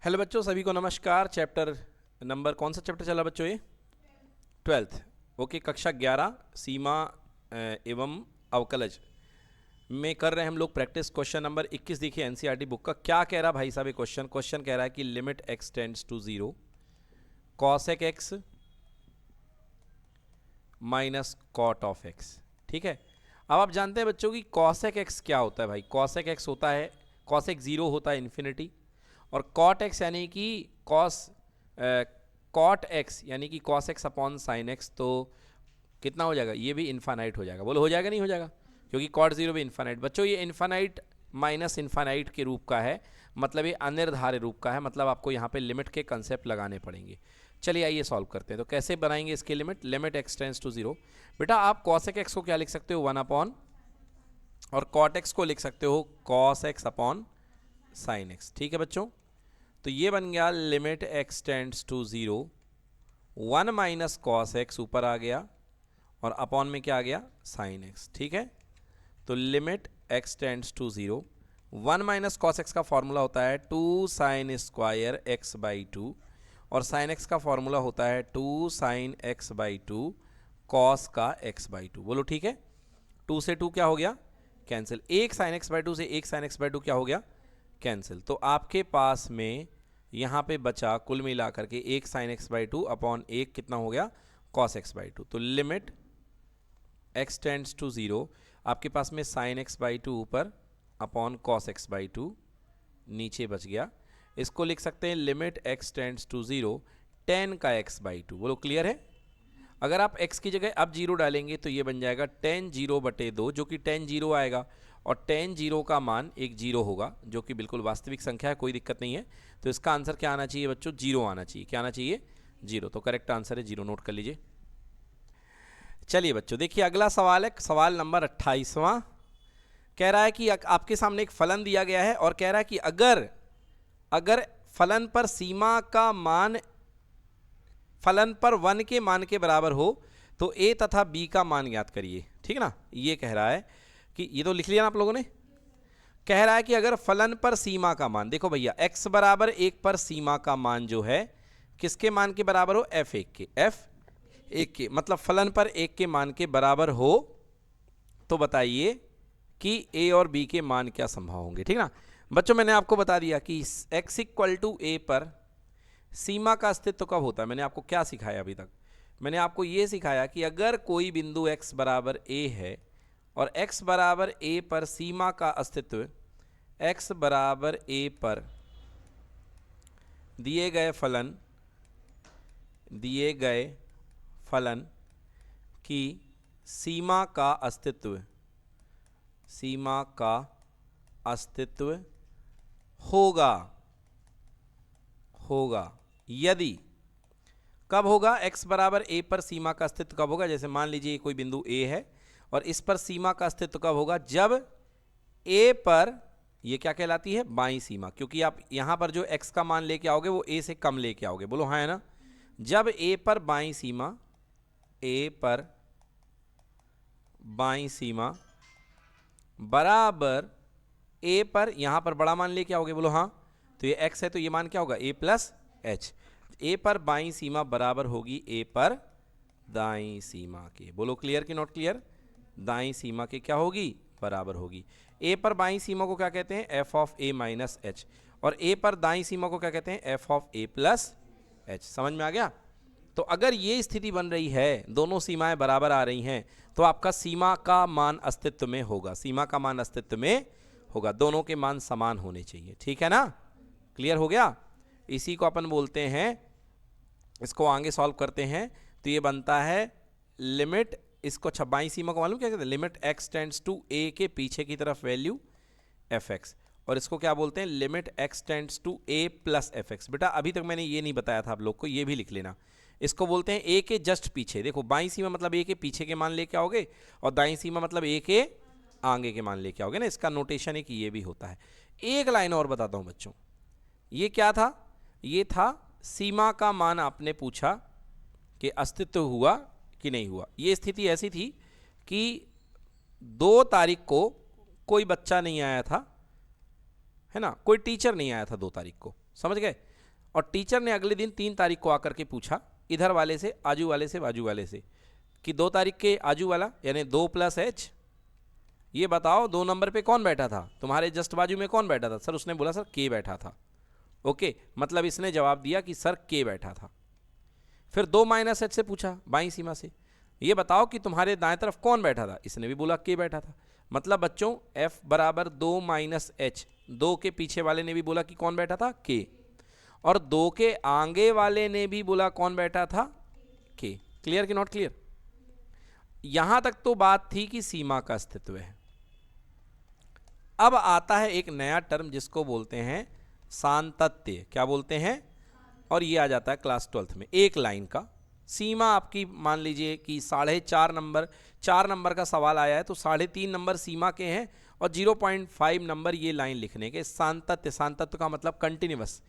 Hello बच्चों, सभी को नमस्कार। चैप्टर नंबर कौन सा चैप्टर चला बच्चों? ये 12th। ओके, कक्षा 11 सीमा एवं अवकलज में कर रहे हैं हम लोग प्रैक्टिस। क्वेश्चन नंबर 21 देखिए एनसीईआरटी बुक का क्या कह रहा भाई साहब। ये क्वेश्चन कह रहा है कि limit x tends to 0 cosec x minus cot of x. ठीक है, अब आप जानते हैं बच्चों कि कॉसेक एक्स क्या होता है भाई। कॉसेक एक्स होता है, कॉसेक 0 होता है इन्फिनिटी, और कॉट एक्स यानी कि कॉट एक्स यानी कि cos x upon sine x. तो कितना हो जाएगा? ये भी इन्फानाइट हो जाएगा। बोलो हो जाएगा नहीं हो जाएगा? क्योंकि कॉट 0 भी इन्फानाइट। बच्चों ये इन्फानाइट माइनस इन्फानाइट के रूप का है, मतलब ये अनिर्धारित रूप का है, मतलब आपको यहाँ पे लिमिट के कंसेप्ट लगाने पड़ेंगे। चलिए आइए सॉल्व करते हैं। तो कैसे बनाएंगे इसके limit? Limit x tends to 0। बेटा आप कॉसेक एक्स को क्या लिख सकते हो? 1 अपॉन, और कॉट एक्स को लिख सकते हो cos x upon sine x. ठीक है बच्चों, तो ये बन गया limit x tends to 0 1 minus cos x ऊपर आ गया, और अपॉन में क्या आ गया? Sine x. ठीक है, तो limit x tends to 0 1 minus cos x का फॉर्मूला होता है 2 साइन स्क्वायर एक्स बाई 2, और साइन एक्स का फॉर्मूला होता है 2 साइन एक्स बाई 2 कॉस का एक्स बाई 2। बोलो ठीक है, 2 से 2 क्या हो गया? कैंसिल। एक साइन एक्स बाई 2 से एक साइन एक्स बाई 2 क्या हो गया? कैंसिल। तो आपके पास में यहाँ पे बचा कुल मिलाकर के एक साइन एक्स बाई 2 अपॉन एक कितना हो गया? Cos x by 2। तो लिमिट एक्स टेंड्स टू 0 आपके पास में साइन एक्स बाई 2 ऊपर अपॉन कॉस एक्स बाई 2 नीचे बच गया। इसको लिख सकते हैं लिमिट एक्स टेंड्स टू 0 10 का एक्स बाई 2। बोलो क्लियर है? अगर आप x की जगह अब 0 डालेंगे तो ये बन जाएगा 10 0 बटे 2, जो कि 10 0 आएगा, और 10 0 का मान एक 0 होगा, जो कि बिल्कुल वास्तविक संख्या है, कोई दिक्कत नहीं है। तो इसका आंसर क्या आना चाहिए बच्चों? 0 आना चाहिए। क्या आना चाहिए? 0। तो करेक्ट आंसर है 0, नोट कर लीजिए। चलिए बच्चों देखिए अगला सवाल है, सवाल नंबर 28वां। कह रहा है कि आपके सामने एक फलन दिया गया है, और कह रहा है कि अगर फलन पर सीमा का मान फलन पर 1 के मान के बराबर हो तो a तथा b का मान ज्ञात करिए। ठीक ना, ये कह रहा है कि, ये तो लिख लिया ना आप लोगों ने। कह रहा है कि अगर फलन पर सीमा का मान, देखो भैया x बराबर 1 पर सीमा का मान जो है किसके मान के बराबर हो? f1 के। f1 के मतलब फलन पर 1 के मान के बराबर हो, तो बताइए कि a और b के मान क्या संभव होंगे। ठीक ना बच्चों, मैंने आपको बता दिया कि x इक्वल टू a पर सीमा का अस्तित्व कब होता है। मैंने आपको क्या सिखाया अभी तक? मैंने आपको ये सिखाया कि अगर कोई बिंदु x बराबर a है और x बराबर a पर सीमा का अस्तित्व x बराबर a पर दिए गए फलन की सीमा का अस्तित्व होगा यदि, कब होगा? x बराबर a पर सीमा का अस्तित्व कब होगा? जैसे मान लीजिए कोई बिंदु a है और इस पर सीमा का अस्तित्व कब होगा? जब a पर, ये क्या कहलाती है? बाईं सीमा, क्योंकि आप यहां पर जो x का मान लेके आओगे वो a से कम लेके आओगे। बोलो हाँ है ना? जब a पर बाईं सीमा बराबर a पर, यहां पर बड़ा मान लेके आओगे। बोलो हाँ, तो ये x है तो ये मान क्या होगा? a plus h। a पर बाईं सीमा बराबर होगी a पर दाईं सीमा के। बोलो क्लियर कि नॉट क्लियर? दाईं सीमा के क्या होगी? बराबर होगी। a पर बाईं सीमा को क्या कहते हैं? f of a minus h, और a पर दाईं सीमा को क्या कहते हैं? f of a plus h। समझ में आ गया? तो अगर ये स्थिति बन रही है, दोनों सीमाएं बराबर आ रही हैं, तो आपका सीमा का मान अस्तित्व में होगा। सीमा का मान अस्तित्व में होगा, दोनों के मान समान होने चाहिए। ठीक है ना? क्लियर हो गया? इसी को अपन बोलते हैं, इसको आगे सॉल्व करते हैं तो ये बनता है लिमिट, इसको 26 सीमा को मालूम क्या कहते हैं? Limit x tends to a के पीछे की तरफ वैल्यू fx, और इसको क्या बोलते हैं? Limit x tends to a plus fx। बेटा अभी तक मैंने ये नहीं बताया था आप लोग को, ये भी लिख लेना। इसको बोलते हैं a के जस्ट पीछे। देखो बाईं सीमा मतलब a के पीछे के मान लेके आओगे, और दाईं सीमा मतलब a के आगे के मान लेके आओगे ना। इसका नोटेशन है कि ये भी होता है। एक लाइन और बताता हूं बच्चों, ये क्या था? ये था सीमा का मान आपने पूछा कि अस्तित्व हुआ कि नहीं हुआ। ये स्थिति ऐसी थी कि 2 तारीख को कोई बच्चा नहीं आया था, है ना, कोई टीचर नहीं आया था 2 तारीख को, समझ गए। और टीचर ने अगले दिन 3 तारीख को आकर के पूछा इधर वाले से, आजू वाले से, बाजू वाले से कि 2 तारीख के आजू वाला यानी 2 + h, ये बताओ 2 नंबर पे कौन बैठा था, तुम्हारे जस्ट बाजू में कौन बैठा था। सर उसने बोला सर k बैठा था। ओके, मतलब इसने जवाब दिया कि सर k बैठा था। फिर 2 - h से पूछा बाईं सीमा से, ये बताओ कि तुम्हारे दाएं तरफ कौन बैठा था, इसने भी बोला k बैठा था। मतलब बच्चों f बराबर 2 - h, 2 के पीछे वाले ने भी बोला कि कौन बैठा था, k, और 2 के आगे वाले ने भी बोला कौन बैठा था, k। क्लियर कि नॉट क्लियर। यहां तक तो बात थी कि सीमा का अस्तित्व है। अब आता है एक नया टर्म जिसको बोलते हैं सातत्य। क्या बोलते हैं, और ये आ जाता है क्लास 12th में। एक लाइन का सीमा आपकी मान लीजिए कि 4.5 नंबर, 4 नंबर का सवाल आया है तो 3.5 नंबर सीमा के हैं और 0.5 नंबर ये लाइन लिखने के। सातत्य, सातत्य का मतलब कंटिन्यूअस,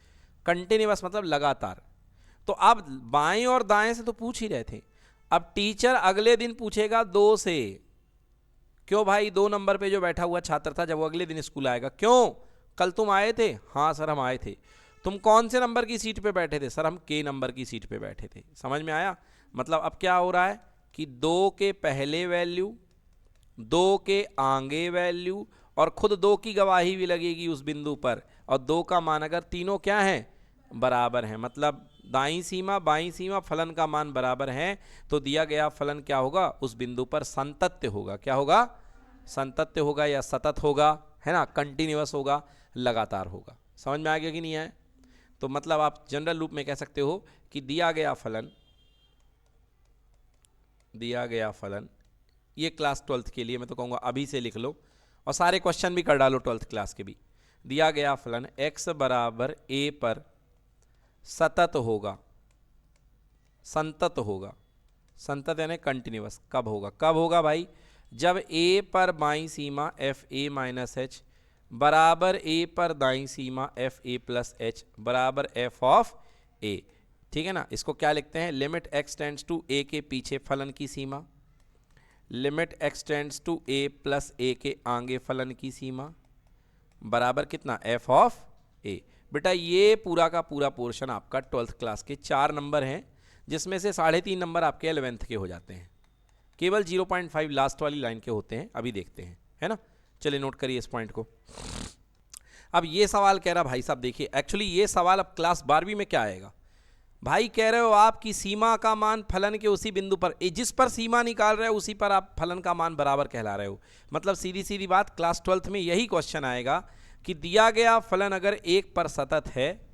कंटिन्यूअस मतलब लगातार। तो अब बाएं और दाएं से तो पूछ ही रहे थे, अब टीचर अगले दिन पूछेगा 2 से, क्यों भाई 2 नंबर पे जो बैठा हुआ छात्र था जब वो अगले दिन स्कूल आएगा, क्यों कल तुम आए थे, हाँ सर हम आए थे, तुम कौन से नंबर की सीट पे बैठे थे, सर हम k नंबर की सीट पे बैठे थे। समझ में आया। मतलब अब क्या हो रहा है कि 2 के पहले वैल्यू, 2 के आगे वैल्यू, और खुद 2 की गवाही भी लगेगी उस बिंदु पर, और 2 का मान अगर तीनों क्या है, बराबर है, मतलब दाईं सीमा बाईं सीमा फलन का मान बराबर है, तो दिया गया फलन क्या होगा, उस बिंदु पर संतत्य होगा। क्या होगा, संतत्य होगा या सतत होगा, है ना, कंटिन्यूअस होगा, लगातार होगा। समझ में आ गया कि नहीं आया। तो मतलब आप जनरल रूप में कह सकते हो कि दिया गया फलन, ये क्लास 12th के लिए मैं तो कहूँगा अभी से लिख लो और सारे क्वेश्चन भी कर डालो 12th क्लास के भी। दिया गया फलन x बराबर a पर सतत होगा, संतत होगा, संतत यानी कंटिन्यूअस। कब होगा, कब होगा भाई, जब a पर बाईं सीमा f a - h बराबर a पर दाईं सीमा f a + h बराबर f ऑफ a। ठीक है ना। इसको क्या लिखते हैं, limit x tends to a के पीछे फलन की सीमा, limit x tends to a + a के आगे फलन की सीमा बराबर कितना, f ऑफ a। बेटा ये पूरा का पूरा पोर्शन आपका 12th क्लास के 4 नंबर हैं, जिसमें से 3.5 नंबर आपके 11th के हो जाते हैं, केवल 0.5 लास्ट वाली लाइन के होते हैं। अभी देखते हैं, है ना। चलिए नोट करिए इस पॉइंट को। अब ये सवाल कह रहा भाई साहब, देखिए एक्चुअली ये सवाल अब क्लास 12वीं में क्या आएगा भाई, कह रहे हो आप कि सीमा का मान फलन के उसी बिंदु पर, जिस पर सीमा निकाल रहे हो उसी पर आप फलन का मान बराबर कहला रहे हो। मतलब सीधी सीधी बात, क्लास 12th में यही क्वेश्चन आएगा कि दिया गया फलन अगर 1 पर सतत है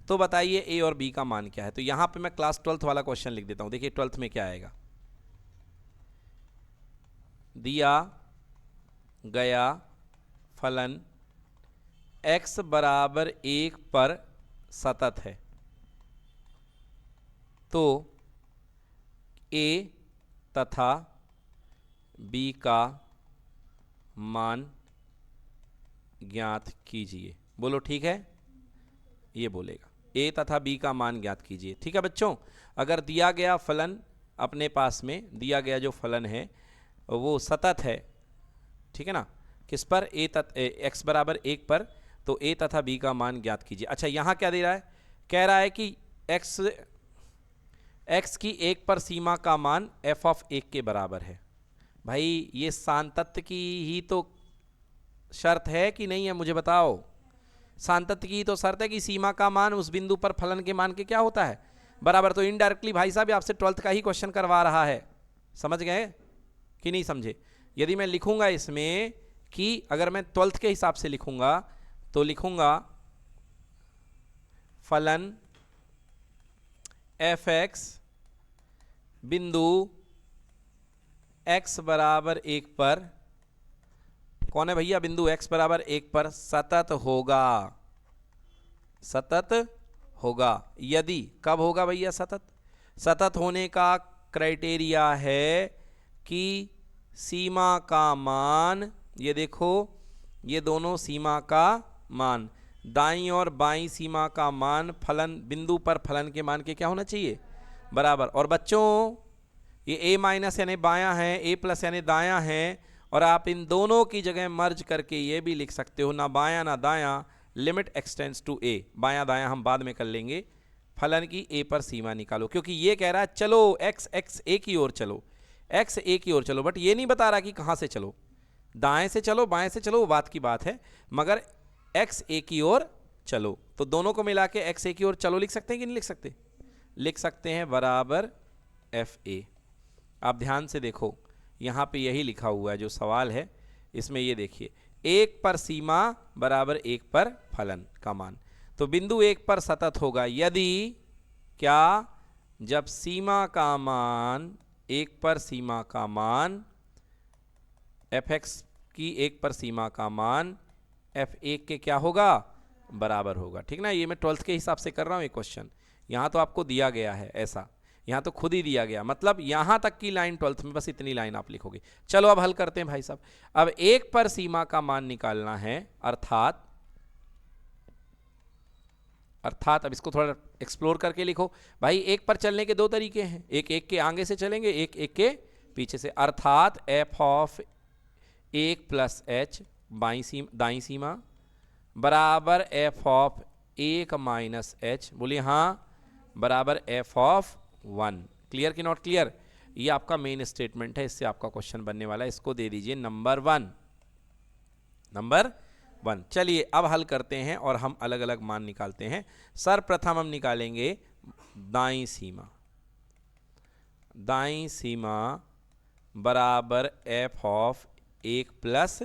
तो बताइए a और b का मान क्या है। तो यहां पे मैं क्लास 12th वाला क्वेश्चन लिख देता हूं। देखिए 12th में क्या आएगा, दिया गया फलन x बराबर 1 पर सतत है तो a तथा b का मान ज्ञात कीजिए। बोलो ठीक है, ये बोलेगा a तथा b का मान ज्ञात कीजिए। ठीक है बच्चों, अगर दिया गया फलन अपने पास में, दिया गया जो फलन है वो सतत है, ठीक है ना, किस पर, x बराबर 1 पर, तो a तथा b का मान ज्ञात कीजिए। अच्छा यहाँ क्या दे रहा है, कह रहा है कि x की 1 पर सीमा का मान f ऑफ 1 के बराबर है। भाई ये सातत्य की ही तो शर्त है कि नहीं है, मुझे बताओ। सातत्य की तो शर्त है कि सीमा का मान उस बिंदु पर फलन के मान के क्या होता है, बराबर। तो इनडायरेक्टली भाई साहब आपसे 12th का ही क्वेश्चन करवा रहा है। समझ गए कि नहीं समझे। यदि मैं लिखूंगा इसमें कि अगर मैं 12th के हिसाब से लिखूंगा तो लिखूंगा फलन f(x) बिंदु x बराबर 1 पर, कौन है भैया, बिंदु x बराबर 1 पर सतत होगा, सतत होगा। यदि, कब होगा भैया सतत, सतत होने का क्राइटेरिया है कि सीमा का मान, ये देखो ये दोनों सीमा का मान, दाईं और बाईं सीमा का मान फलन बिंदु पर फलन के मान के क्या होना चाहिए, बराबर। और बच्चों ये a माइनस यानी बायां है, a प्लस यानी दायां है, और आप इन दोनों की जगह मर्ज करके ये भी लिख सकते हो, ना बायां ना दायां, लिमिट एक्सटेंड्स टू ए, बायां दायां हम बाद में कर लेंगे, फलन की ए पर सीमा निकालो, क्योंकि ये कह रहा है चलो एक्स एक्स ए की ओर चलो, एक्स ए की ओर चलो, बट ये नहीं बता रहा कि कहाँ से चलो, दाएं से चलो बाएं से चलो वो बात की बात है, मगर एक्स ए की ओर चलो। तो दोनों को मिला के एक्स ए की ओर चलो लिख सकते हैं कि नहीं लिख सकते? लिख सकते हैं, बराबर एफ ए। आप ध्यान से देखो यहाँ पे यही लिखा हुआ है जो सवाल है, इसमें ये देखिए, एक पर सीमा बराबर एक पर फलन का मान। तो बिंदु एक पर सतत होगा यदि क्या, जब सीमा का मान, एक पर सीमा का मान, एफ एक्स की एक पर सीमा का मान एफ एक के क्या होगा, बराबर होगा। ठीक ना, ये मैं 12th के हिसाब से कर रहा हूँ ये क्वेश्चन, यहाँ तो आपको दिया गया है ऐसा, यहाँ तो खुद ही दिया गया, मतलब यहाँ तक की लाइन 12th में बस इतनी लाइन आप लिखोगे। चलो अब हल करते हैं भाई साहब। अब एक पर सीमा का मान निकालना है, अर्थात अब इसको थोड़ा एक्सप्लोर करके लिखो भाई। एक पर चलने के दो तरीके हैं, एक एक के आगे से चलेंगे, एक एक के पीछे से, अर्थात एफ ऑफ एक प्लस एच दाई सीमा बराबर एफ ऑफ एक माइनस एच, बोलिए हाँ, बराबर एफ ऑफ 1। क्लियर कि नॉट क्लियर? ये आपका मेन स्टेटमेंट है, इससे आपका क्वेश्चन बनने वाला है, इसको दे दीजिए नंबर 1, नंबर 1। चलिए अब हल करते हैं और हम अलग अलग मान निकालते हैं। सर्वप्रथम हम निकालेंगे दाई सीमा, दाई सीमा बराबर एफ ऑफ एक प्लस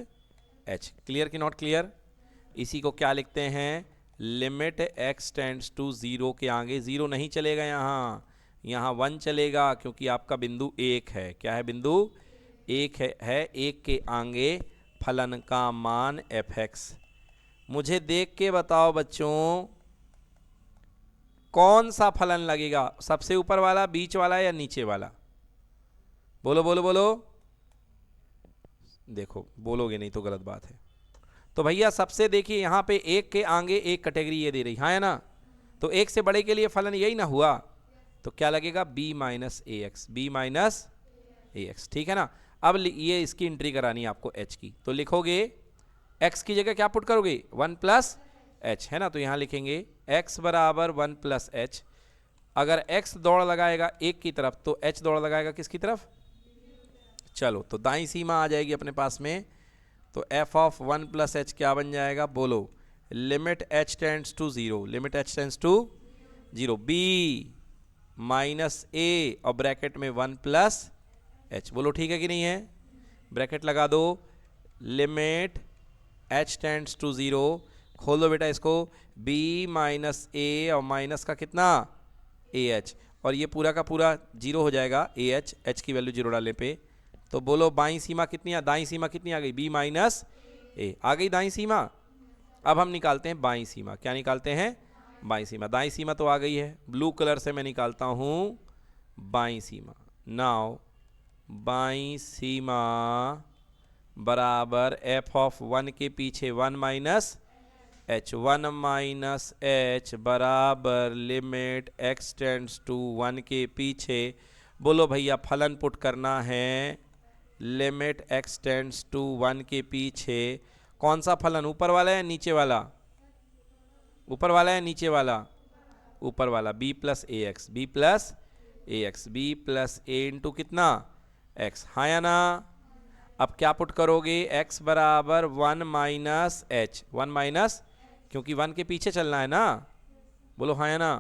एच। क्लियर कि नॉट क्लियर? इसी को क्या लिखते हैं, लिमिट एक्स टेंड्स टू 0 के आगे 0 नहीं चलेगा, यहाँ 1 चलेगा, क्योंकि आपका बिंदु एक है। क्या है? बिंदु एक है, एक के आगे फलन का मान एफ एक्स। मुझे देख के बताओ बच्चों, कौन सा फलन लगेगा, सबसे ऊपर वाला, बीच वाला या नीचे वाला? बोलो बोलो बोलो। देखो बोलोगे नहीं तो गलत बात है। तो भैया सबसे देखिए यहाँ पे एक के आगे एक कैटेगरी ये दे रही, हाँ है ना, तो एक से बड़े के लिए फलन यही ना हुआ, तो क्या लगेगा, b माइनस ए एक्स, बी माइनस ए एक्स। ठीक है ना। अब ये इसकी एंट्री करानी है आपको h की, तो लिखोगे x की जगह क्या पुट करोगे, 1 प्लस एच, है ना, तो यहाँ लिखेंगे x बराबर 1 प्लस एच। अगर x दौड़ लगाएगा एक की तरफ तो h दौड़ लगाएगा किसकी तरफ? चलो तो दाई सीमा आ जाएगी अपने पास में, तो f ऑफ 1 प्लस एच क्या बन जाएगा, बोलो, limit h tends to 0, limit h tends to 0, b minus a और ब्रैकेट में 1 प्लस h। बोलो ठीक है कि नहीं है? ब्रैकेट लगा दो, लिमिट h टेंड्स टू 0, खोल दो बेटा इसको, b माइनस a और माइनस का कितना, ah, और ये पूरा का पूरा 0 हो जाएगा, ah, h की वैल्यू 0 डालने पे। तो बोलो बाई सीमा कितनी है, दाई सीमा कितनी आ गई, b माइनस ए आ गई दाई सीमा। अब हम निकालते हैं बाई सीमा। क्या निकालते हैं? बाई सीमा। दाई सीमा तो आ गई है, ब्लू कलर से मैं निकालता हूँ बाई सीमा। नाउ बाई सीमा बराबर एफ ऑफ 1 के पीछे 1 माइनस एच, 1 माइनस एच बराबर लिमिट एक्स टेंड्स टू 1 के पीछे, बोलो भैया फलन पुट करना है, लिमिट एक्स टेंड्स टू 1 के पीछे कौन सा फलन, ऊपर वाला या नीचे वाला? ऊपर वाला या नीचे वाला? ऊपर वाला, b प्लस ए एक्स, बी प्लस ए एक्स, बी प्लस ए इंटू कितना, x, हाँ या ना। अब क्या पुट करोगे, x बराबर 1 माइनस एच, 1 माइनस, क्योंकि 1 के पीछे चलना है ना, बोलो हाँ या ना।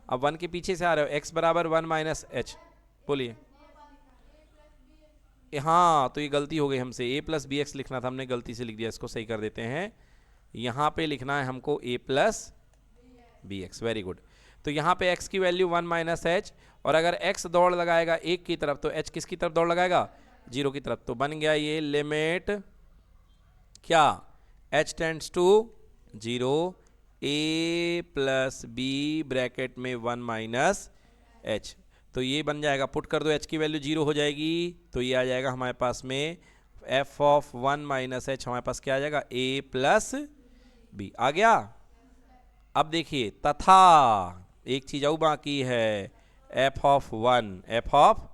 अब 1 के पीछे से आ रहे हो, x बराबर 1 माइनस एच, बोलिए। हाँ तो ये गलती हो गई हमसे, a प्लस बी एक्स लिखना था, हमने गलती से लिख दिया, इसको सही कर देते हैं। यहाँ पे लिखना है हमको a plus b x, very good. तो यहाँ पे x की वैल्यू 1 माइनस एच, और अगर x दौड़ लगाएगा एक की तरफ तो h किसकी तरफ दौड़ लगाएगा, 0 की तरफ। तो बन गया ये लिमिट क्या, h tends to 0, a plus b bracket में 1 माइनस एच, तो ये बन जाएगा, पुट कर दो, h की वैल्यू 0 हो जाएगी, तो ये आ जाएगा हमारे पास में f ऑफ 1 माइनस एच, हमारे पास क्या आ जाएगा, a प्लस बी आ गया। अब देखिए तथा एक चीज और बाकी है, f ऑफ 1, f ऑफ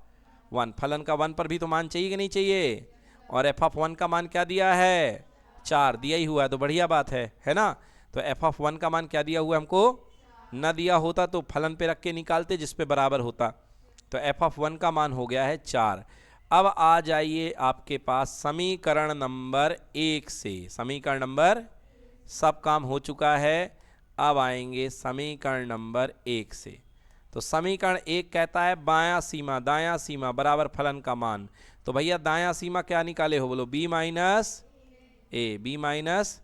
1, फलन का 1 पर भी तो मान चाहिए कि नहीं चाहिए, और f ऑफ 1 का मान क्या दिया है, 4 दिया ही हुआ है, तो बढ़िया बात है ना। तो एफ ऑफ 1 का मान क्या दिया हुआ है हमको, ना दिया होता तो फलन पे रख के निकालते जिस पे बराबर होता। तो एफ ऑफ 1 का मान हो गया है 4। अब आ जाइए आपके पास समीकरण नंबर 1 से। समीकरण नंबर, सब काम हो चुका है, अब आएंगे समीकरण नंबर 1 से। तो समीकरण 1 कहता है बायां सीमा दायां सीमा बराबर फलन का मान। तो भैया दायां सीमा क्या निकाले हो, बोलो b माइनस ए, b माइनस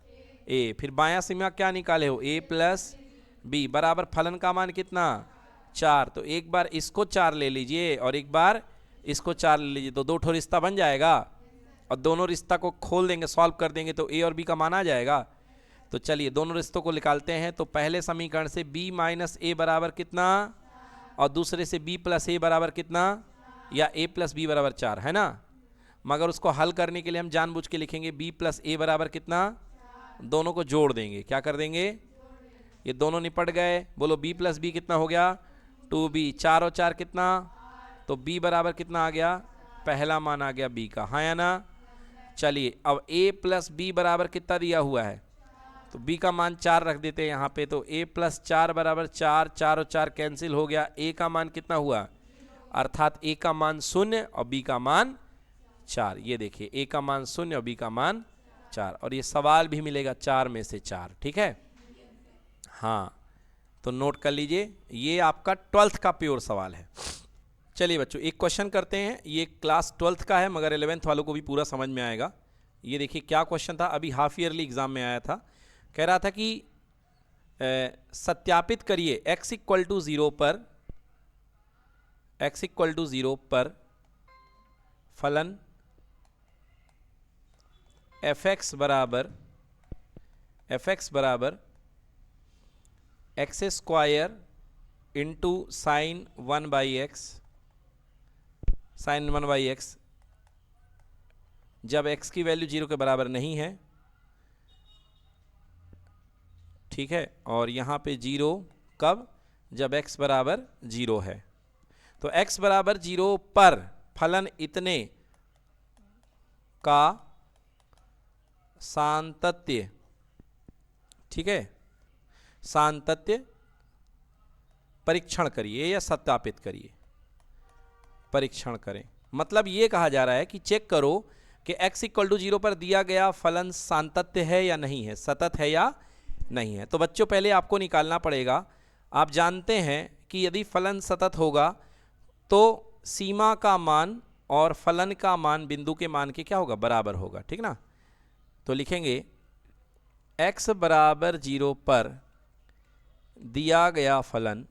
ए। फिर बायां सीमा क्या निकाले हो, a प्लस बी बराबर फलन का मान कितना, 4। तो एक बार इसको 4 ले लीजिए और एक बार इसको 4 ले लीजिए, तो दो ठो रिश्ता बन जाएगा और दोनों रिश्ता को खोल देंगे, सॉल्व कर देंगे तो a और b का मान आ जाएगा। तो चलिए दोनों रिश्तों को निकालते हैं। तो पहले समीकरण से b माइनस ए बराबर कितना और दूसरे से b प्लस ए बराबर कितना, या a प्लस बी बराबर 4 है ना। मगर उसको हल करने के लिए हम जानबूझ के लिखेंगे b प्लस ए बराबर कितना, दोनों को जोड़ देंगे। क्या कर देंगे, ये दोनों निपट गए। बोलो b प्लस बी कितना हो गया, 2b। 4 और 4 कितना, तो b बराबर कितना आ गया, पहला मान आ गया b का, हाँ या ना। चलिए अब a प्लस बी बराबर कितना दिया हुआ है, तो b का मान 4 रख देते हैं यहाँ पे। तो a प्लस 4 बराबर 4, 4 और 4 कैंसिल हो गया, a का मान कितना हुआ, अर्थात a का मान 0 और b का मान 4। ये देखिए a का मान 0 और b का मान 4, और ये सवाल भी मिलेगा 4 में से 4, ठीक है। हाँ तो नोट कर लीजिए, ये आपका 12th का प्योर सवाल है। चलिए बच्चों एक क्वेश्चन करते हैं, ये क्लास 12th का है मगर 11th वालों को भी पूरा समझ में आएगा। ये देखिए क्या क्वेश्चन था, अभी हाफ ईयरली एग्जाम में आया था। कह रहा था कि सत्यापित करिए x इक्वल टू 0 पर फलन fx बराबर x square into sign 1/x जब x की वैल्यू 0 के बराबर नहीं है, ठीक है। और यहाँ पे 0 कब, जब x बराबर 0 है। तो x बराबर 0 पर फलन इतने का सांतत्य, ठीक है, सांतत्य परीक्षण करिए या सत्यापित करिए, परीक्षण करें। मतलब ये कहा जा रहा है कि चेक करो कि x इक्वल टू 0 पर दिया गया फलन सांतत्य है या नहीं है, सतत है या नहीं है। तो बच्चों पहले आपको निकालना पड़ेगा, आप जानते हैं कि यदि फलन सतत होगा तो सीमा का मान और फलन का मान बिंदु के मान के क्या होगा, बराबर होगा, ठीक ना। तो लिखेंगे x बराबर 0 पर दिया गया फलन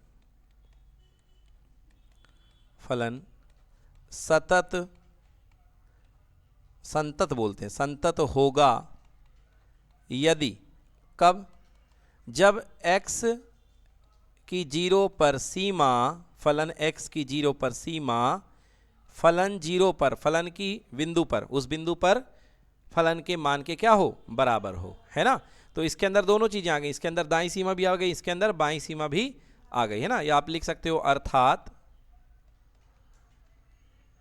सतत, संतत बोलते हैं, संतत होगा यदि, कब, जब x की 0 पर सीमा, फलन x की 0 पर सीमा फलन 0 पर, फलन की बिंदु पर, उस बिंदु पर फलन के मान के क्या हो, बराबर हो, है ना। तो इसके अंदर दोनों चीजें आ गई, इसके अंदर दाईं सीमा भी आ गई, इसके अंदर बाईं सीमा भी आ गई, है ना। या आप लिख सकते हो अर्थात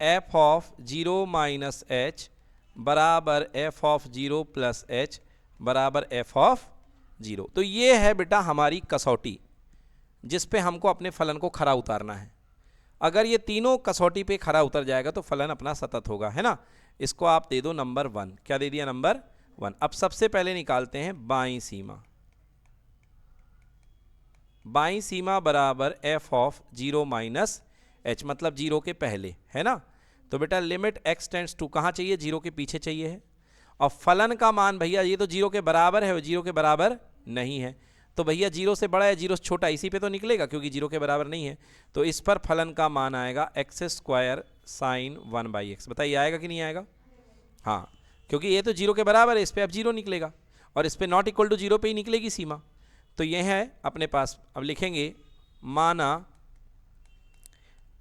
f ऑफ 0 माइनस h बराबर f ऑफ 0 प्लस h बराबर f ऑफ 0। तो ये है बेटा हमारी कसौटी जिस पे हमको अपने फलन को खरा उतारना है। अगर ये तीनों कसौटी पे खरा उतर जाएगा तो फलन अपना सतत होगा, है ना। इसको आप दे दो नंबर 1। क्या दे दिया, नंबर 1। अब सबसे पहले निकालते हैं बाईं सीमा। बाईं सीमा बराबर f ऑफ 0 माइनस h, मतलब 0 के पहले, है ना। तो बेटा लिमिट x टेंड्स टू कहाँ चाहिए, 0 के पीछे चाहिए है। और फलन का मान भैया ये तो 0 के बराबर है और 0 के बराबर नहीं है, तो भैया 0 से बड़ा है 0 से छोटा, इसी पे तो निकलेगा क्योंकि 0 के बराबर नहीं है। तो इस पर फलन का मान आएगा x स्क्वायर साइन 1/x। बताइए आएगा कि नहीं आएगा, हाँ, क्योंकि ये तो 0 के बराबर है, इस पर अब 0 निकलेगा और इस पर नॉट इक्वल टू 0 पे ही निकलेगी सीमा। तो ये है अपने पास। अब लिखेंगे माना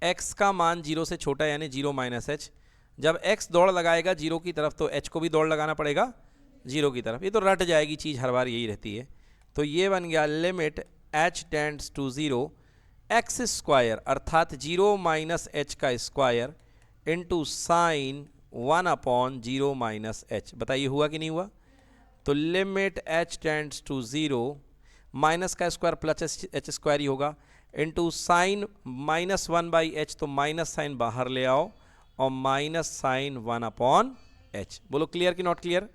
x का मान 0 से छोटा यानी 0 माइनस h, जब x दौड़ लगाएगा 0 की तरफ तो h को भी दौड़ लगाना पड़ेगा 0 की तरफ। ये तो रट जाएगी चीज़, हर बार यही रहती है। तो ये बन गया limit h tends to 0 x square अर्थात 0 माइनस h का square into sine 1/0 minus h। बताइए हुआ कि नहीं हुआ। तो limit h tends to 0 minus का स्क्वायर प्लस एच स्क्वायर ही होगा, इंटू साइन -1/h, तो माइनस साइन बाहर ले आओ और माइनस साइन 1/h। बोलो क्लियर कि नॉट क्लियर?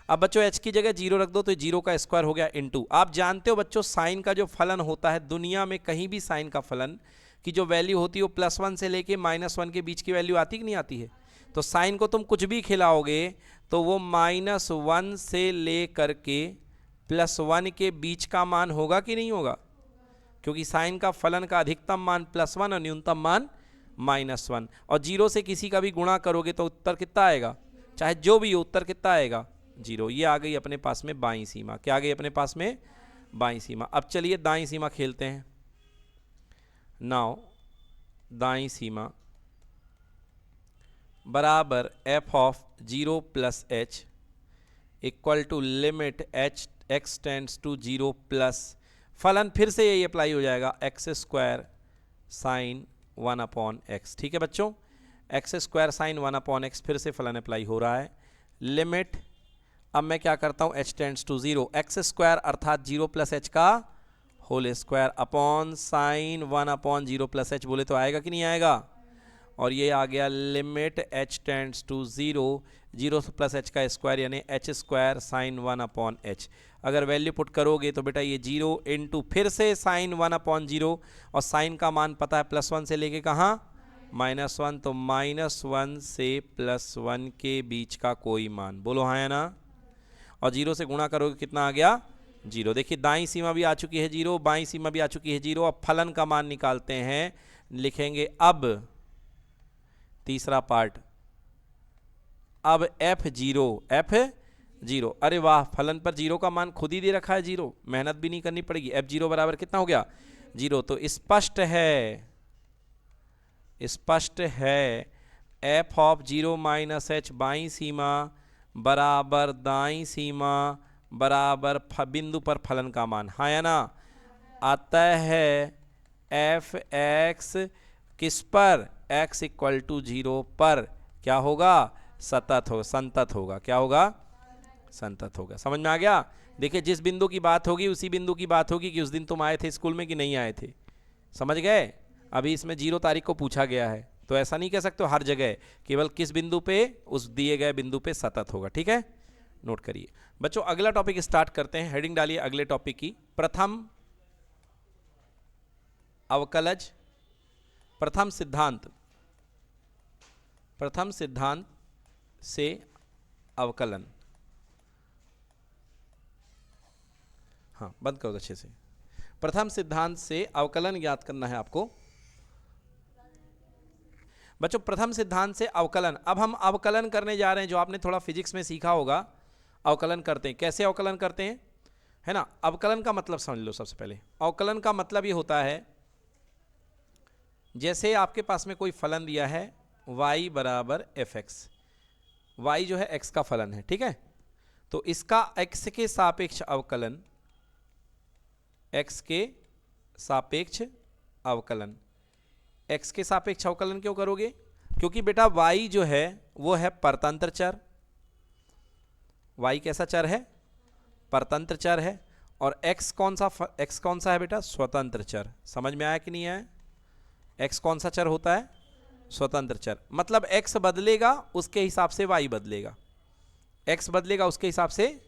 अब बच्चों h की जगह 0 रख दो तो 0 का स्क्वायर हो गया इंटू, आप जानते हो बच्चों साइन का जो फलन होता है दुनिया में कहीं भी साइन का फलन की जो वैल्यू होती है वो +1 से लेके -1 के बीच की वैल्यू आती कि नहीं आती है? तो साइन को तुम कुछ भी खिलाओगे तो वो -1 से ले करके +1 के बीच का मान होगा कि नहीं होगा? क्योंकि साइन का फलन का अधिकतम मान +1 और न्यूनतम मान -1, और 0 से किसी का भी गुणा करोगे तो उत्तर कितना आएगा? चाहे जो भी हो उत्तर कितना आएगा? 0। ये आ गई अपने पास में बाईं सीमा। क्या आ गई अपने पास में? बाईं सीमा। अब चलिए दाईं सीमा खेलते हैं। नाउ दाईं सीमा बराबर f of 0 plus h equal to limit x tends to 0 plus, फलन फिर से यही अप्लाई हो जाएगा, x² साइन 1/x। ठीक है बच्चों, x² साइन 1/x फिर से फलन अप्लाई हो रहा है। लिमिट, अब मैं क्या करता हूँ, h टेंड्स टू 0, x² अर्थात 0 प्लस h का whole square upon sine 1/0 plus h। बोले तो आएगा कि नहीं आएगा? और ये आ गया limit h tends to 0, 0 plus h का स्क्वायर यानी h² साइन 1/h। अगर वैल्यू पुट करोगे तो बेटा ये 0 इंटू फिर से साइन 1/0, और साइन का मान पता है +1 से लेके कहाँ? -1, तो -1 से +1 के बीच का कोई मान। बोलो हाँ या ना? और 0 से गुणा करोगे कितना आ गया? 0। देखिए दाईं सीमा भी आ चुकी है 0, बाईं सीमा भी आ चुकी है 0। अब फलन का मान निकालते हैं, लिखेंगे अब तीसरा पार्ट, अब f0। अरे वाह, फलन पर 0 का मान खुद ही दे रखा है 0, मेहनत भी नहीं करनी पड़ेगी। f0 बराबर कितना हो गया? 0। तो स्पष्ट है f ऑफ 0 माइनस h बाईं सीमा बराबर दाईं सीमा बराबर बिंदु पर फलन का मान। हाँ या ना? अतः है f(x) किस पर? x इक्वल टू 0 पर क्या होगा? संतत होगा। क्या होगा? संतत होगा। समझ में आ गया? देखिए जिस बिंदु की बात होगी उसी बिंदु की बात होगी कि उस दिन तुम आए थे स्कूल में कि नहीं आए थे। समझ गए? अभी इसमें 0 तारीख को पूछा गया है तो ऐसा नहीं कह सकते हर जगह, केवल किस बिंदु पे, उस दिए गए बिंदु पे सतत होगा। ठीक है, नोट करिए बच्चों। अगला टॉपिक स्टार्ट करते हैं, हेडिंग डालिए अगले टॉपिक की, प्रथम अवकलज, प्रथम सिद्धांत से अवकलन। हाँ बंद करो अच्छे से। प्रथम सिद्धांत से अवकलन याद करना है आपको बच्चों। प्रथम सिद्धांत से अवकलन, अब हम अवकलन करने जा रहे हैं, जो आपने थोड़ा फिजिक्स में सीखा होगा। अवकलन करते हैं, कैसे अवकलन करते हैं, है ना? अवकलन का मतलब समझ लो। सबसे पहले अवकलन का मतलब ये होता है, जैसे आपके पास में कोई फलन दिया है y बराबर fx, y जो है x का फलन है, ठीक है? तो इसका x के सापेक्ष अवकलन, x के सापेक्ष अवकलन, x के सापेक्ष अवकलन क्यों करोगे? क्योंकि बेटा y जो है वो है परतंत्र चर। y कैसा चर है? परतंत्र चर है। और x कौन सा है बेटा? स्वतंत्र चर। समझ में आया कि नहीं आया? x कौन सा चर होता है? स्वतंत्र चर। मतलब x बदलेगा उसके हिसाब से y बदलेगा, x बदलेगा उसके हिसाब से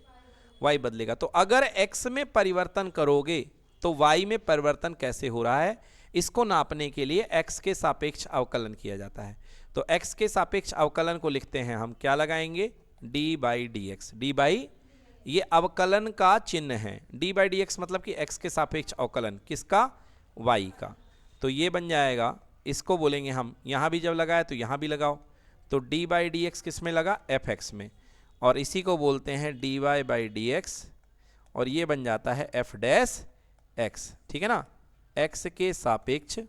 y बदलेगा। तो अगर x में परिवर्तन करोगे तो y में परिवर्तन कैसे हो रहा है, इसको नापने के लिए x के सापेक्ष अवकलन किया जाता है। तो x के सापेक्ष अवकलन को लिखते हैं हम, क्या लगाएंगे? d/dx। ये अवकलन का चिन्ह है। d/dx मतलब कि x के सापेक्ष अवकलन, किसका? y का। तो ये बन जाएगा, इसको बोलेंगे हम, यहाँ भी जब लगाए तो यहाँ भी लगाओ, तो d/dx किस में लगा? fx में, और इसी को बोलते हैं dy/dx, और ये बन जाता है f'(x). ठीक है ना? x के सापेक्ष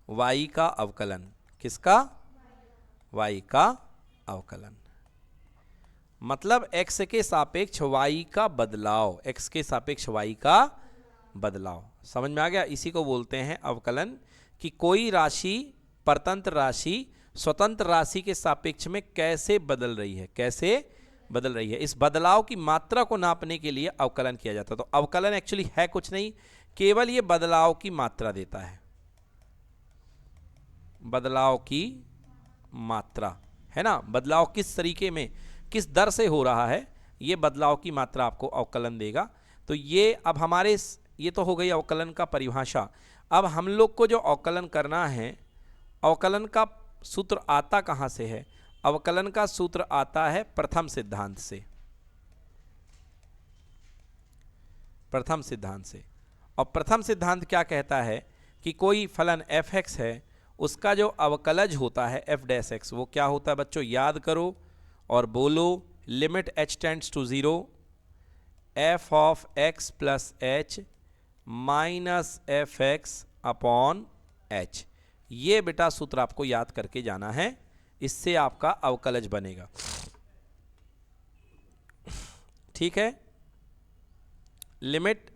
y का अवकलन, किसका? y का अवकलन। मतलब x के सापेक्ष y का बदलाव, x के सापेक्ष y का बदलाव। समझ में आ गया? इसी को बोलते हैं अवकलन, कि कोई राशि, परतंत्र राशि स्वतंत्र राशि के सापेक्ष में कैसे बदल रही है, कैसे बदल रही है। इस बदलाव की मात्रा को नापने के लिए अवकलन किया जाता है। तो अवकलन एक्चुअली है कुछ नहीं, केवल ये बदलाव की मात्रा देता है, बदलाव की मात्रा, है ना। बदलाव किस तरीके में, किस दर से हो रहा है, ये बदलाव की मात्रा आपको अवकलन देगा। तो ये अब हमारे ये तो हो गई अवकलन का परिभाषा। अब हम लोग को जो अवकलन करना है, अवकलन का सूत्र आता कहाँ से है? अवकलन का सूत्र आता है प्रथम सिद्धांत से, प्रथम सिद्धांत से। और प्रथम सिद्धांत क्या कहता है कि कोई फलन f(x) है, उसका जो अवकलज होता है f'(x), वो क्या होता है बच्चों? याद करो और बोलो, limit h tends to 0 f(x + h minus f(x) upon h। ये बेटा सूत्र आपको याद करके जाना है, इससे आपका अवकलज बनेगा। ठीक है, limit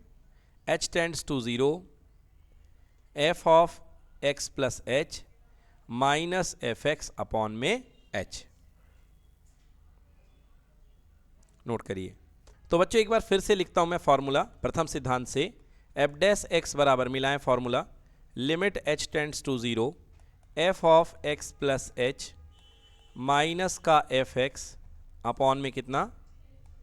h tends to 0 f(x + h minus f(x) upon में h। नोट करिए। तो बच्चों एक बार फिर से लिखता हूं मैं फॉर्मूला प्रथम सिद्धांत से। f' बराबर मिलाएं formula, limit h tends to 0 f(x + h minus का f(x) अपॉन में कितना?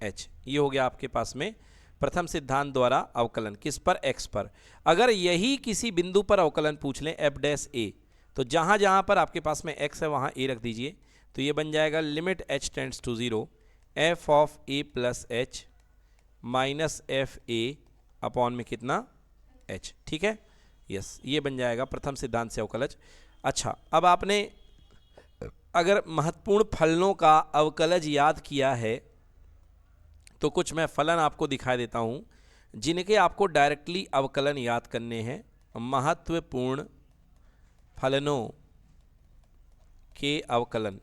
h। ये हो गया आपके पास में प्रथम सिद्धांत द्वारा अवकलन, किस पर? x पर। अगर यही किसी बिंदु पर अवकलन पूछ लें f'(a), तो जहां जहां पर आपके पास में x है वहां a रख दीजिए। तो ये बन जाएगा limit h tends to 0 f(a + h minus f(a) upon में कितना? h। ठीक है, यस, ये बन जाएगा प्रथम सिद्धांत से अवकलज। अच्छा, अब आपने अगर महत्वपूर्ण फलनों का अवकलज याद किया है तो कुछ मैं फलन आपको दिखा देता हूं जिनके आपको डायरेक्टली अवकलन याद करने हैं। महत्वपूर्ण फलनों के अवकलन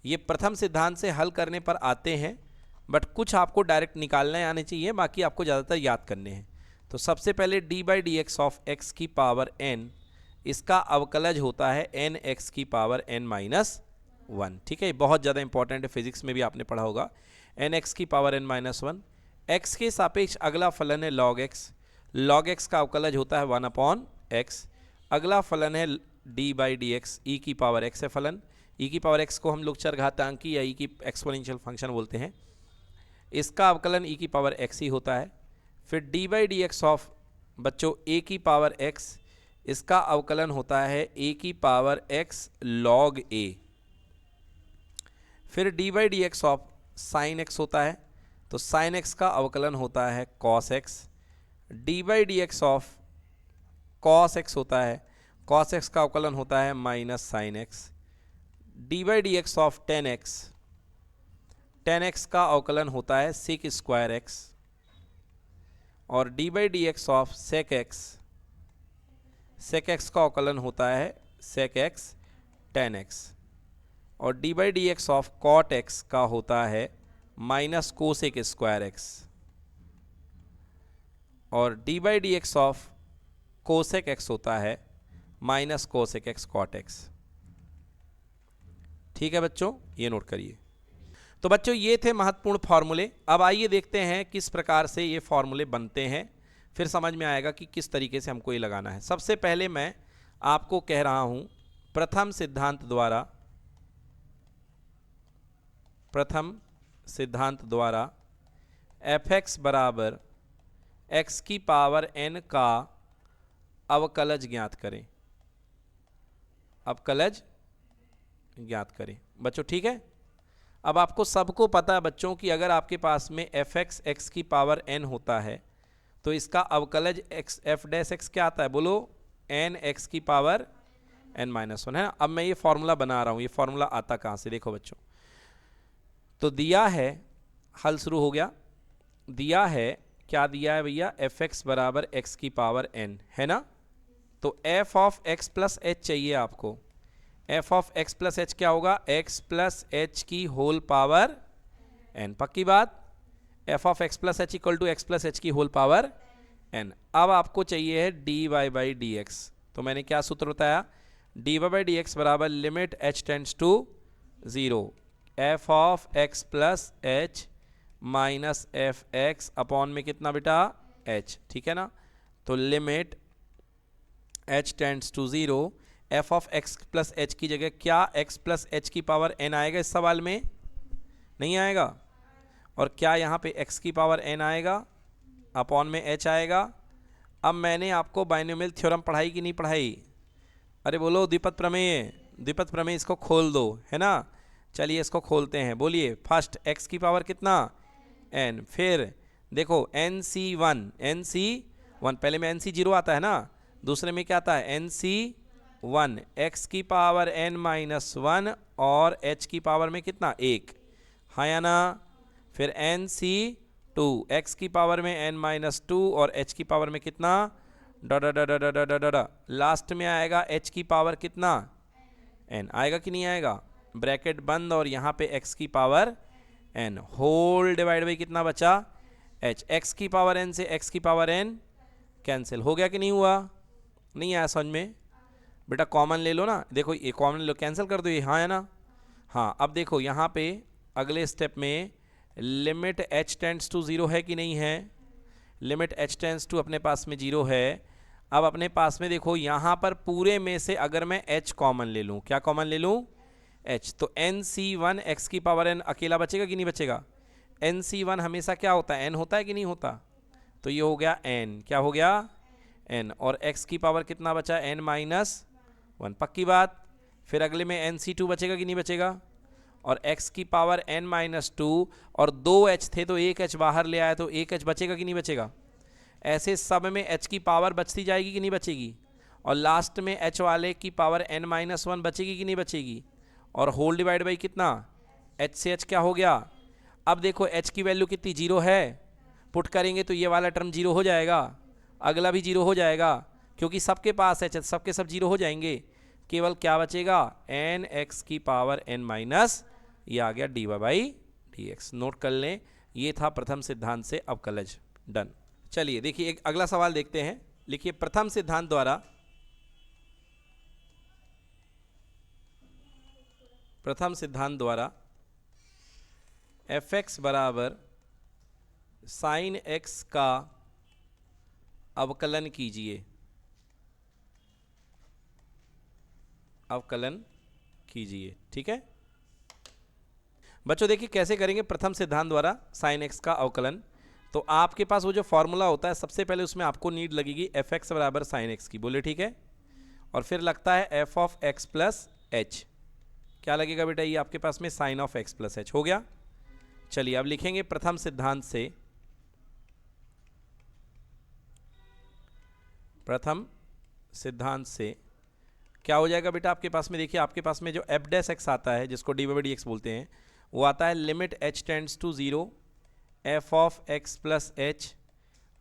ये प्रथम सिद्धांत से हल करने पर आते हैं, बट कुछ आपको डायरेक्ट निकालने आने चाहिए, बाकी आपको ज़्यादातर याद करने हैं। तो सबसे पहले d/dx ऑफ x की पावर n, इसका अवकलज होता है nx की पावर n-1। ठीक है, बहुत ज़्यादा इंपॉर्टेंट है, फिजिक्स में भी आपने पढ़ा होगा। nx की पावर n-1। x के सापेक्ष अगला फलन है log x, log x का अवकलज होता है 1/x। अगला फलन है d/dx, e की पावर x है फलन। e की पावर x को हम लोग चरघातांकी या e की एक्सपोनेंशियल फंक्शन बोलते हैं। इसका अवकलन e की पावर x ही होता है। फिर d/dx ऑफ बच्चों a की पावर x, इसका अवकलन होता है a की पावर x log a। फिर d/dx ऑफ sin x होता है, तो sin x का अवकलन होता है cos x। d/dx of cos x होता है, cos x का अवकलन होता है minus sin x। d/dx of tan x, tan x का अवकलन होता है sec² x। और d/dx of sec x, sec x का अवकलन होता है sec x tan x। और d/dx ऑफ cot x का होता है माइनस cosec² x। और d/dx ऑफ cosec x होता है minus cosec x cot x। ठीक है बच्चों, ये नोट करिए। तो बच्चों ये थे महत्वपूर्ण फॉर्मूले। अब आइए देखते हैं किस प्रकार से ये फॉर्मूले बनते हैं, फिर समझ में आएगा कि किस तरीके से हमको ये लगाना है। सबसे पहले मैं आपको कह रहा हूं प्रथम सिद्धांत द्वारा, प्रथम सिद्धांत द्वारा f(x) बराबर x की पावर n का अवकलज ज्ञात करें, अवकलज ज्ञात करें बच्चों। ठीक है, अब आपको सबको पता है बच्चों कि अगर आपके पास में f(x) x की पावर n होता है तो इसका अवकलज f'(x) क्या आता है? बोलो, n x की पावर n-1 है। अब मैं ये फॉर्मूला बना रहा हूं, ये फॉर्मूला आता कहां से? देखो बच्चों, तो दिया है, हल शुरू हो गया। दिया है, क्या दिया है भैया? f(x) बराबर x की पावर n, है ना। तो f(x + h) चाहिए आपको। f(x + h) क्या होगा? x + h की होल पावर n। पक्की बात, f(x + h) = x + h की होल पावर n। अब आपको चाहिए है dy/dx। तो मैंने क्या सूत्र बताया? dy/dx बराबर limit h tends to 0 f of x plus h minus f x upon में कितना बेटा एच, ठीक है ना। तो limit h tends to 0, f of x plus h की जगह क्या एक्स प्लस एच की पावर एन आएगा इस सवाल में? नहीं आएगा। और क्या यहाँ पे x की पावर n आएगा, अपॉन में h आएगा। अब मैंने आपको बाइनोमियल थ्योरम पढ़ाई कि नहीं पढ़ाई? अरे बोलो द्विपद प्रमेय, द्विपद प्रमेय इसको खोल दो, है ना। चलिए इसको खोलते हैं, बोलिए। फर्स्ट x की पावर कितना n, फिर देखो NC1 पहले में NC0 आता है ना, दूसरे में क्या आता है NC1, x की पावर n-1 और h की पावर में कितना 1, हाँ या ना। फिर NC2, x की पावर में n-2 और h की पावर में कितना लास्ट में आएगा h की पावर कितना n, आएगा कि नहीं आएगा, ब्रैकेट बंद, और यहाँ पे x की power n whole divide by कितना बचा h, x की पावर n से x की पावर n कैंसिल हो गया कि नहीं हुआ? नहीं आया समझ में बेटा? कॉमन ले लो ना, देखो ये कॉमन ले लो, कैंसिल कर दो ये, हाँ है ना। हाँ अब देखो यहाँ पे अगले स्टेप में लिमिट h टेंड्स टू 0 है कि नहीं है, लिमिट h टेंड्स टू अपने पास में 0 है। अब अपने पास में देखो यहाँ पर पूरे में से अगर मैं h कॉमन ले लूँ, क्या कॉमन ले लूँ h, तो NC1 x की पावर n अकेला बचेगा कि नहीं बचेगा? NC1 हमेशा क्या होता है, n होता है कि नहीं होता, तो ये हो गया n, क्या हो गया n, और x की पावर कितना बचा n-1, पक्की बात। फिर अगले में NC2 बचेगा कि नहीं बचेगा, और x की पावर n-2 और 2h थे तो 1h बाहर ले आया तो 1h बचेगा कि नहीं बचेगा। ऐसे सब में h की पावर बचती जाएगी कि नहीं बचेगी, और लास्ट में h वाले की पावर n-1 बचेगी कि नहीं बचेगी, और होल डिवाइड बाई कितना h से h क्या हो गया। अब देखो h की वैल्यू कितनी 0 है, पुट करेंगे तो ये वाला टर्म 0 हो जाएगा, अगला भी 0 हो जाएगा, क्योंकि सबके पास h सबके सब 0 हो जाएंगे। केवल क्या बचेगा n(x) की पावर n-, ये आ गया dy बाई dx। नोट कर लें, ये था प्रथम सिद्धांत से अवकलज, डन। चलिए देखिए एक अगला सवाल देखते हैं, लिखिए प्रथम सिद्धांत द्वारा fx बराबर साइन x का अवकलन कीजिए, अवकलन कीजिए, ठीक है बच्चों। देखिए कैसे करेंगे प्रथम सिद्धांत द्वारा साइन x का अवकलन। तो आपके पास वो जो फॉर्मूला होता है सबसे पहले उसमें आपको नीड लगेगी fx बराबर साइन x की, बोले ठीक है, और फिर लगता है f of x plus h, क्या लगेगा बेटा ये आपके पास में sine of x plus h हो गया। चलिए अब लिखेंगे प्रथम सिद्धांत से, प्रथम सिद्धांत से क्या हो जाएगा बेटा आपके पास में, देखिए आपके पास में जो एफ डैश एक्स आता है जिसको डी बाई डी एक्स बोलते हैं, वो आता है limit h tends to 0 f of x plus h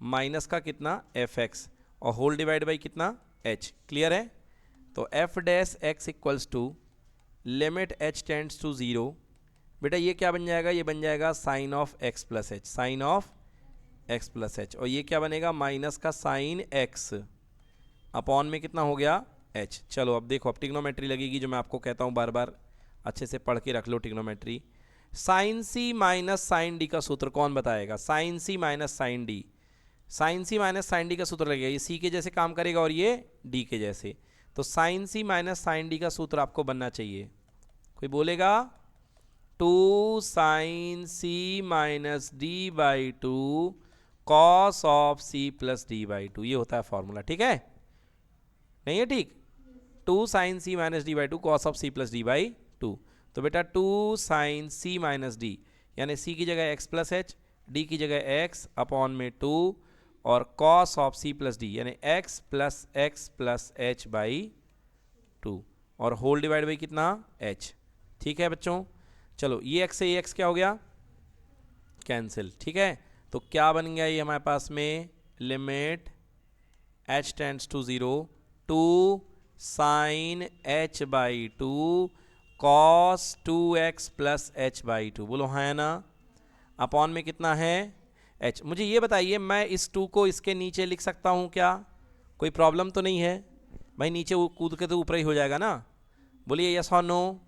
minus का कितना एफ एक्स और होल डिवाइड बाई कितना h, क्लियर है। तो f dash x equals to limit h tends to 0, बेटा ये क्या बन जाएगा, ये बन जाएगा sine of x plus h, sine of x plus h, और ये क्या बनेगा माइनस का साइन x अपॉन में कितना हो गया h। चलो अब देखो, अब ट्रिग्नोमेट्री लगेगी जो मैं आपको कहता हूँ बार बार, अच्छे से पढ़ के रख लो trigonometry. Sign c minus sine d का सूत्र कौन बताएगा, sign c minus sine D, sign c minus sine d का सूत्र लगेगा, ये सी के जैसे काम करेगा और ये डी के जैसे। तो sine c minus sine d का सूत्र आपको बनना चाहिए, कोई बोलेगा 2 sine c minus d by 2 cos of c plus d by 2, ये होता है फॉर्मूला, ठीक है नहीं है, ठीक 2 sine c minus d by 2 cos of c plus d by 2। तो बेटा 2 साइन सी माइनस डी यानी सी की जगह x प्लस एच, डी की जगह x अपॉन में 2 और cos of c plus d यानी x प्लस एच बाई 2 और होल डिवाइड बाई कितना h, ठीक है बच्चों। चलो ये x से ये x क्या हो गया कैंसिल, ठीक है। तो क्या बन गया ये हमारे पास में limit h tends to 0 2 sine h by 2 cos 2x plus h by 2, बोलो हाँ ना, अपॉन में कितना है h। मुझे ये बताइए मैं इस 2 को इसके नीचे लिख सकता हूँ क्या, कोई प्रॉब्लम तो नहीं है भाई, नीचे कूद के तो ऊपर ही हो जाएगा ना, बोलिए यस और नो।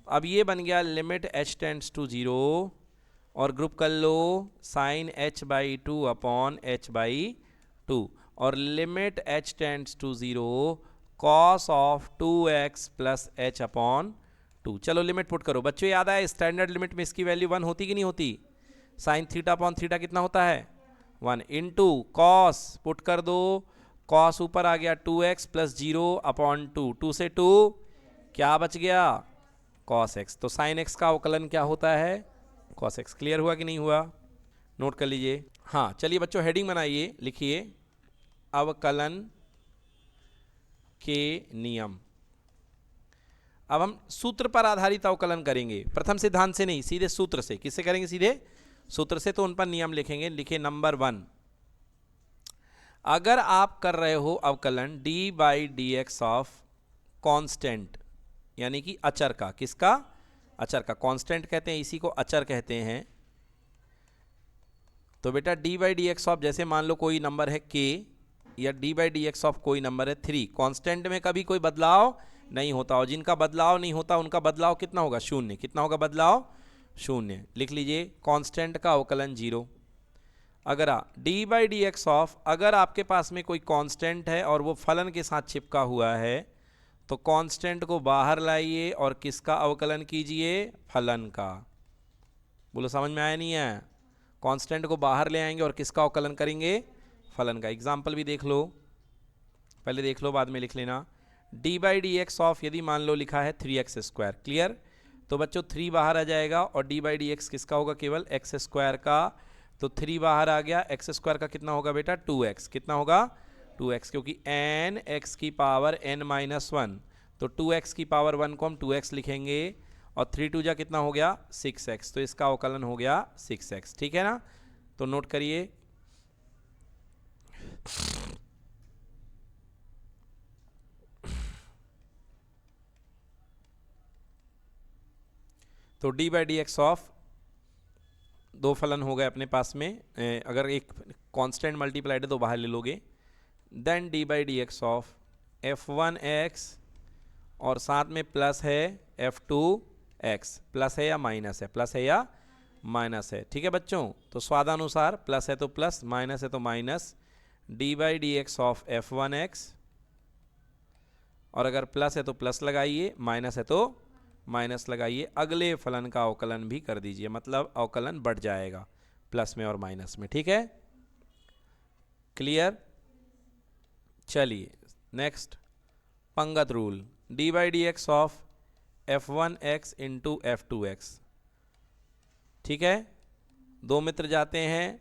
अब ये बन गया लिमिट h टेंड्स टू 0 और ग्रुप कर लो साइन h/2 अपॉन h/2 और limit h tends to 0 cos of 2x plus h upon 2। चलो लिमिट पुट करो बच्चों, याद आया स्टैंडर्ड लिमिट में इसकी वैल्यू 1 होती कि नहीं होती? साइन थीटा अपॉन थीटा कितना होता है 1 इंटू कॉस पुट कर दो, कॉस ऊपर आ गया 2x प्लस 0 अपॉन 2, 2 से 2 क्या बच गया cos x। तो sin x का अवकलन क्या होता है cos x। क्लियर हुआ कि नहीं हुआ? नोट कर लीजिए। हाँ चलिए बच्चों हेडिंग बनाइए, लिखिए अवकलन के नियम। अब हम सूत्र पर आधारित अवकलन करेंगे, प्रथम सिद्धांत से नहीं, सीधे सूत्र से। किससे करेंगे? सीधे सूत्र से। तो उन पर नियम लिखेंगे। लिखिए नंबर 1, अगर आप कर रहे हो अवकलन d/dx ऑफ कांस्टेंट यानी कि अचर का, किसका? अचर का। कांस्टेंट कहते हैं इसी को, अचर कहते हैं। तो बेटा d/dx ऑफ, जैसे मान लो कोई नंबर है k या d/dx ऑफ कोई नंबर है 3, कांस्टेंट में कभी कोई बदलाव नहीं होता और जिनका बदलाव नहीं होता उनका बदलाव कितना होगा? शून्य। कितना होगा बदलाव? शून्य। लिख लीजिए कांस्टेंट का अवकलन 0। अगर d/dx ऑफ, अगर आपके पास में कोई कांस्टेंट है और वो फलन के साथ चिपका हुआ है तो कांस्टेंट को बाहर लाइए और किसका अवकलन कीजिए? फलन का। बोलो समझ में आया नहीं है? कांस्टेंट को बाहर ले आएंगे और किसका अवकलन करेंगे? फलन का। एग्जाम्पल भी देख लो, पहले देख लो बाद में लिख लेना। d/dx ऑफ यदि मान लो लिखा है 3x², क्लियर? तो बच्चों 3 बाहर आ जाएगा और d/dx किसका होगा? केवल x² का। तो 3 बाहर आ गया, x² का कितना होगा बेटा? 2x। कितना होगा? 2x, क्योंकि n x की पावर n-1, तो 2x की पावर 1 को हम 2x लिखेंगे और 3 2 जा कितना हो गया? 6x। तो इसका अवकलन हो गया 6x। ठीक है ना? तो नोट करिए। तो d/dx ऑफ दो फलन हो गए अपने पास में, अगर एक कांस्टेंट मल्टीप्लाइड है तो बाहर ले लोगे। देन d/dx ऑफ f1x और साथ में प्लस है f2x। प्लस है या माइनस है? प्लस है या माइनस है? ठीक है बच्चों, तो स्वादानुसार प्लस है तो प्लस, माइनस है तो माइनस। d/dx ऑफ f1x, और अगर प्लस है तो प्लस लगाइए, माइनस है तो माइनस लगाइए। अगले फलन का अवकलन भी कर दीजिए, मतलब अवकलन बढ़ जाएगा प्लस में और माइनस में। ठीक है, क्लियर? चलिए नेक्स्ट पंगत rule, d/dx of f1x into f2x। ठीक है, दो मित्र जाते हैं,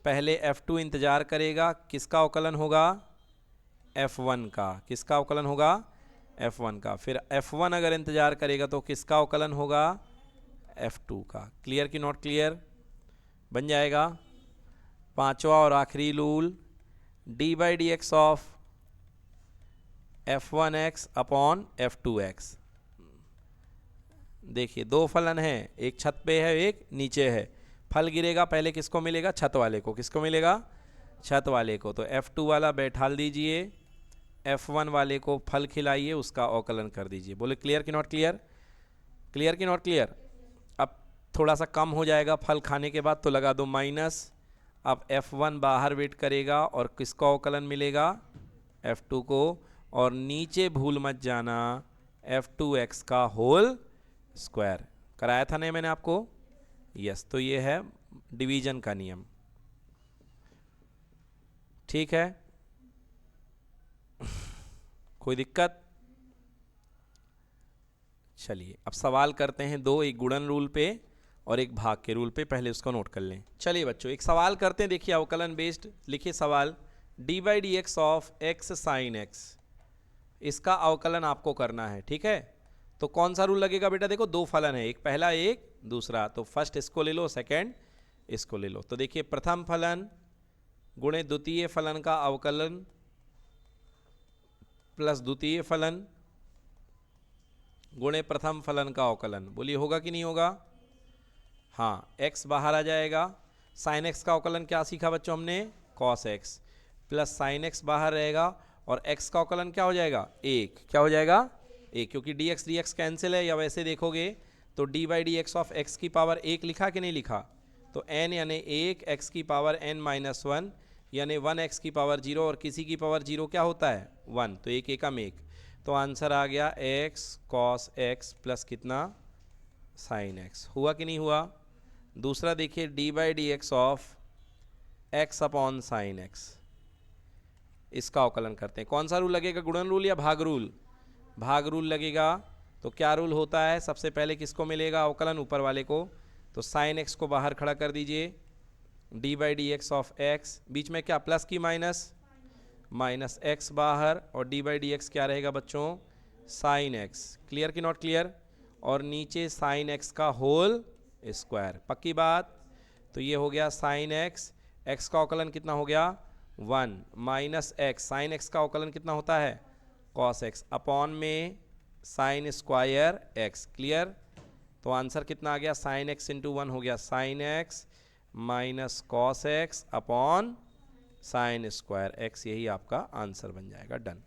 पहले f2 इंतजार करेगा, किसका अवकलन होगा? f1 का। किसका अवकलन होगा? f1 का। फिर f1 अगर इंतजार करेगा तो किसका अवकलन होगा? f2 का। क्लियर कि नॉट क्लियर? बन जाएगा। पांचवा और आखिरी rule, d/dx of f1x upon f2x। देखिए दो फलन है, एक छत पे है एक नीचे है। फल गिरेगा पहले किसको मिलेगा? छत वाले को। किसको मिलेगा? छत वाले को। तो f2 वाला बैठाल दीजिए, f1 वाले को फल खिलाइए, उसका अवकलन कर दीजिए। बोले क्लियर कि नॉट क्लियर? क्लियर कि नॉट क्लियर? अब थोड़ा सा कम हो जाएगा फल खाने के बाद तो लगा दो माइनस। अब f1 बाहर वेट करेगा और किसको अवकलन मिलेगा? f2 को। और नीचे भूल मत जाना f2x का होल स्क्वायर। कराया था नहीं मैंने आपको? यस, तो ये है डिवीजन का नियम। ठीक है, कोई दिक्कत? चलिए अब सवाल करते हैं दो, एक गुणन रूल पे और एक भाग के रूल पे। पहले उसको नोट कर लें। चलिए बच्चों एक सवाल करते हैं, देखिए अवकलन बेस्ड। लिखिए सवाल, d/dx of x sin x, इसका अवकलन आपको करना है। ठीक है, तो कौन सा रूल लगेगा बेटा? देखो दो फलन है, एक पहला एक दूसरा, तो फर्स्ट इसको ले लो, सेकंड इसको ले लो। तो देखिए प्रथम फलन गुणे द्वितीय फलन का अवकलन प्लस द्वितीय फलन गुणे प्रथम फलन का अवकलन। बोलिए होगा कि नहीं होगा? हाँ, x बाहर आ जाएगा। sin x का अवकलन क्या सीखा बच्चों हमने? cos x plus sin x बाहर रहेगा और x का अवकलन क्या हो जाएगा? 1। क्या हो जाएगा? ए, क्योंकि डी एक्स कैंसिल है, या वैसे देखोगे तो D by D x of x की पावर 1 लिखा कि नहीं लिखा, तो n यानी 1 x की पावर n माइनस 1 यानी 1 x की पावर 0, और किसी की पावर 0 क्या होता है 1, तो एक एकम एक, तो आंसर आ गया x cos x प्लस कितना sin x। हुआ कि नहीं हुआ? दूसरा देखिए D by D x of x upon sign x, इसका अवकलन करते हैं। कौन सा रूल लगेगा, गुणन रूल या भाग रूल? भाग रूल लगेगा। तो क्या रूल होता है, सबसे पहले किसको मिलेगा अवकलन, ऊपर वाले को, तो साइन x को बाहर खड़ा कर दीजिए, D by D x of x, बीच में क्या प्लस की माइनस, माइनस x बाहर, और डी बाई डी एक्स क्या रहेगा बच्चों साइन x। क्लियर कि नॉट क्लियर? और नीचे साइन x का होल स्क्वायर, पक्की बात। तो ये हो गया साइन x, x का अवकलन कितना हो गया 1 माइनस x, साइन x का अवकलन कितना होता है cos x, अपॉन में साइन स्क्वायर x। क्लियर? तो आंसर कितना आ गया, साइन x इंटू 1 हो गया sine x minus cos x upon sine square x, यही आपका आंसर बन जाएगा। डन।